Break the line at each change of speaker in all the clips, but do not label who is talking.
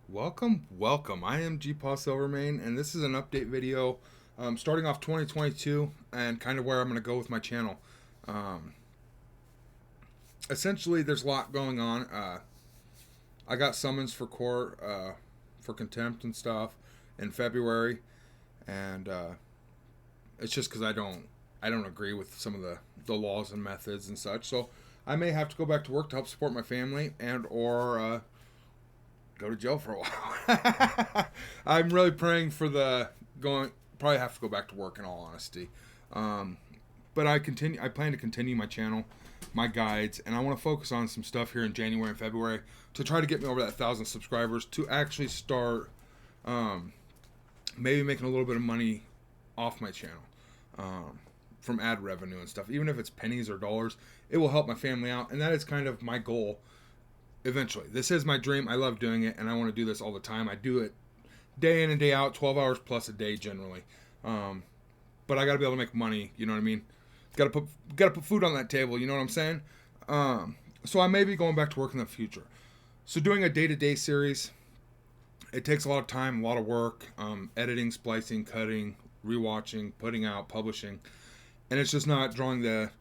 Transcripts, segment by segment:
Welcome. I am GpaSilverMane, and this is an update video starting off 2022 and kind of where I'm going to go with my channel. Um, Essentially, there's a lot going on. I got summons for court for contempt and stuff in February, and it's just because I don't agree with some of the laws and methods and such. So I may have to go back to work to help support my family and or go to jail for a while. I'm really praying for the going. Probably have to go back to work in all honesty. Um, but I plan to continue my channel, my guides, and I want to focus on some stuff here in January and February to try to get me over that 1,000 subscribers to actually start um, maybe making a little bit of money off my channel from ad revenue and stuff. Even if it's pennies or dollars, it will help my family out, and that is kind of my goal eventually. This is my dream. I love doing it, and I want to do this all the time. I do it day in and day out, 12 hours plus a day generally. Um, but I got to be able to make money. You know what I mean? Got to put food on that table. You know what I'm saying? So I may be going back to work in the future. So doing a day-to-day series, it takes a lot of time, a lot of work, editing, splicing, cutting, rewatching, putting out, publishing, and it's just not drawing the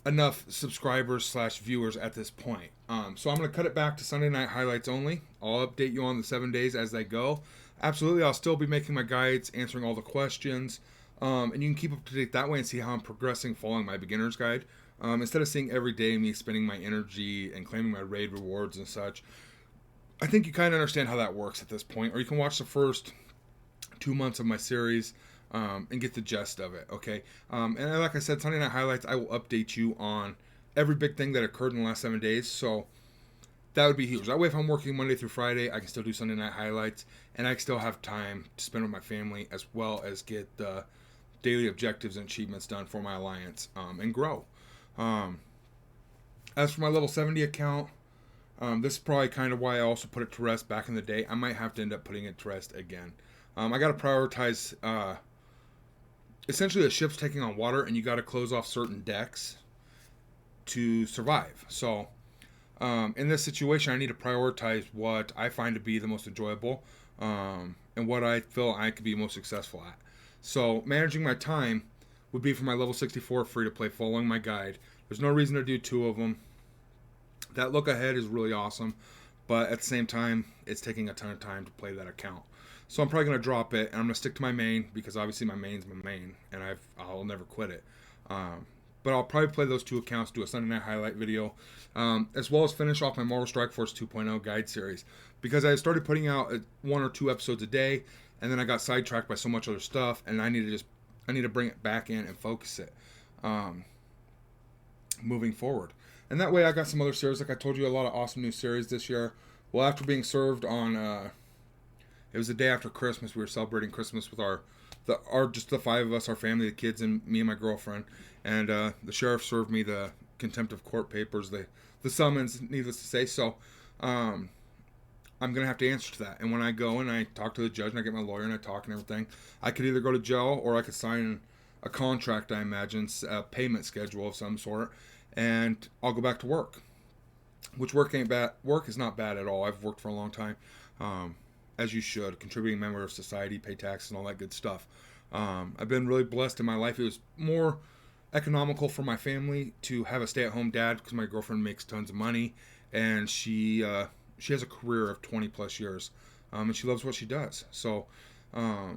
enough subscribers slash viewers at this point. So I'm going to cut it back to Sunday night highlights only. I'll update you on the 7 days as they go. Absolutely, I'll still be making my guides, answering all the questions, and you can keep up to date that way and see how I'm progressing following my beginner's guide. Instead of seeing every day me spending my energy and claiming my raid rewards and such, I think you kind of understand how that works at this point. Or you can watch the first 2 months of my series and get the gist of it, okay? And like I said, Sunday Night Highlights, I will update you on every big thing that occurred in the last 7 days. So that would be huge. That way, if I'm working Monday through Friday, I can still do Sunday Night Highlights, and I can still have time to spend with my family as well as get the daily objectives and achievements done for my alliance and grow. Um, as for my level 70 account, this is probably kind of why I also put it to rest back in the day. I might have to end up putting it to rest again. I got to prioritize essentially the ship's taking on water, and you got to close off certain decks to survive. So in this situation, I need to prioritize what I find to be the most enjoyable and what I feel I could be most successful at. So managing my time would be for my level 64 free to play following my guide. There's no reason to do two of them. That look ahead is really awesome, but at the same time, it's taking a ton of time to play that account. So I'm probably going to drop it, and I'm going to stick to my main because obviously my main's my main, and I'll never quit it. But I'll probably play those two accounts, do a Sunday night highlight video, as well as finish off my Marvel Strike Force 2.0 guide series because I started putting out 1 or 2 episodes a day, and then I got sidetracked by so much other stuff, and I need to bring it back in and focus it moving forward. And that way, I got some other series. Like I told you, a lot of awesome new series this year. Well, after being served on, it was the day after Christmas. We were celebrating Christmas with just the five of us, our family, the kids, and me and my girlfriend. And the sheriff served me the contempt of court papers, the summons, needless to say. So I'm gonna have to answer to that. And when I go and I talk to the judge and I get my lawyer and I talk and everything, I could either go to jail or I could sign a contract. I imagine a payment schedule of some sort, and I'll go back to work. Which work ain't bad. Work is not bad at all. I've worked for a long time, as you should. Contributing member of society, pay taxes, and all that good stuff. I've been really blessed in my life. It was more economical for my family to have a stay-at-home dad because my girlfriend makes tons of money, and she has a career of 20 plus years, and she loves what she does. So her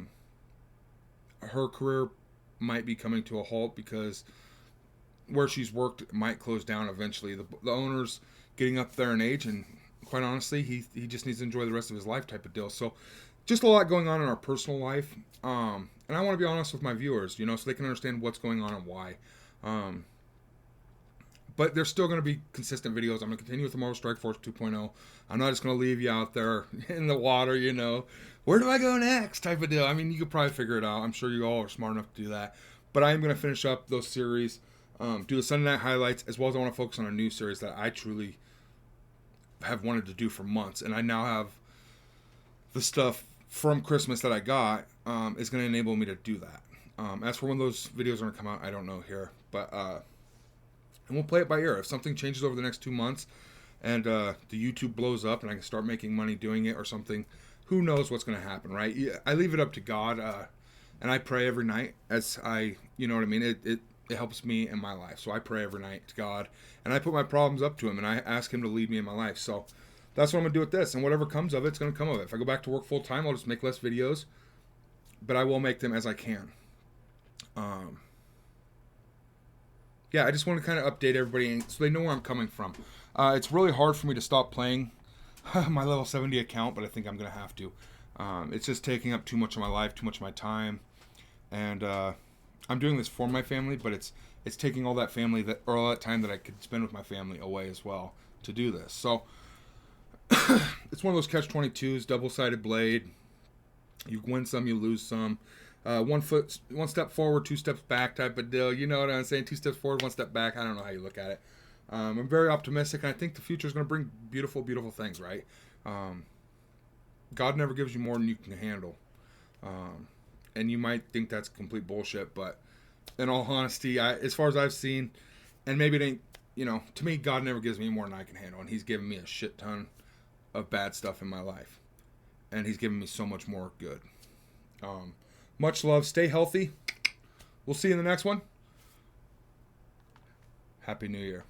career might be coming to a halt because where she's worked might close down eventually. The owner's getting up there in age, and quite honestly, he just needs to enjoy the rest of his life type of deal. So just a lot going on in our personal life. And I want to be honest with my viewers, so they can understand what's going on and why. But there's still going to be consistent videos. I'm going to continue with the Marvel Strike Force 2.0. I'm not just going to leave you out there in the water, Where do I go next type of deal. I mean, you could probably figure it out. I'm sure you all are smart enough to do that. But I am going to finish up those series, do the Sunday night highlights, as well as I want to focus on a new series that I truly have wanted to do for months. And I now have the stuff from Christmas that I got is going to enable me to do that. As for when those videos are going to come out, I don't know here. But and we'll play it by ear. If something changes over the next 2 months, and the YouTube blows up and I can start making money doing it or something, who knows what's going to happen, right? I leave it up to God, and I pray every night as I, you know what I mean? It helps me in my life. So I pray every night to God, and I put my problems up to him, and I ask him to lead me in my life. So that's what I'm going to do with this, and whatever comes of it, it's going to come of it. If I go back to work full time, I'll just make less videos, but I will make them as I can. Yeah, I just want to kind of update everybody so they know where I'm coming from. It's really hard for me to stop playing my level 70 account, but I think I'm going to have to. It's just taking up too much of my life, too much of my time, and I'm doing this for my family, but it's taking all that family or all that time that I could spend with my family away as well to do this. So it's one of those catch-22s, double-sided blade. You win some, you lose some. One step forward, 2 steps back type of deal. You know what I'm saying? 2 steps forward, 1 step back. I don't know how you look at it. I'm very optimistic, and I think the future is going to bring beautiful, beautiful things, right? God never gives you more than you can handle. And you might think that's complete bullshit, but in all honesty, as far as I've seen, and maybe it ain't, to me, God never gives me more than I can handle, and he's given me a shit ton of bad stuff in my life. And he's given me so much more good. Much love. Stay healthy. We'll see you in the next one. Happy New Year.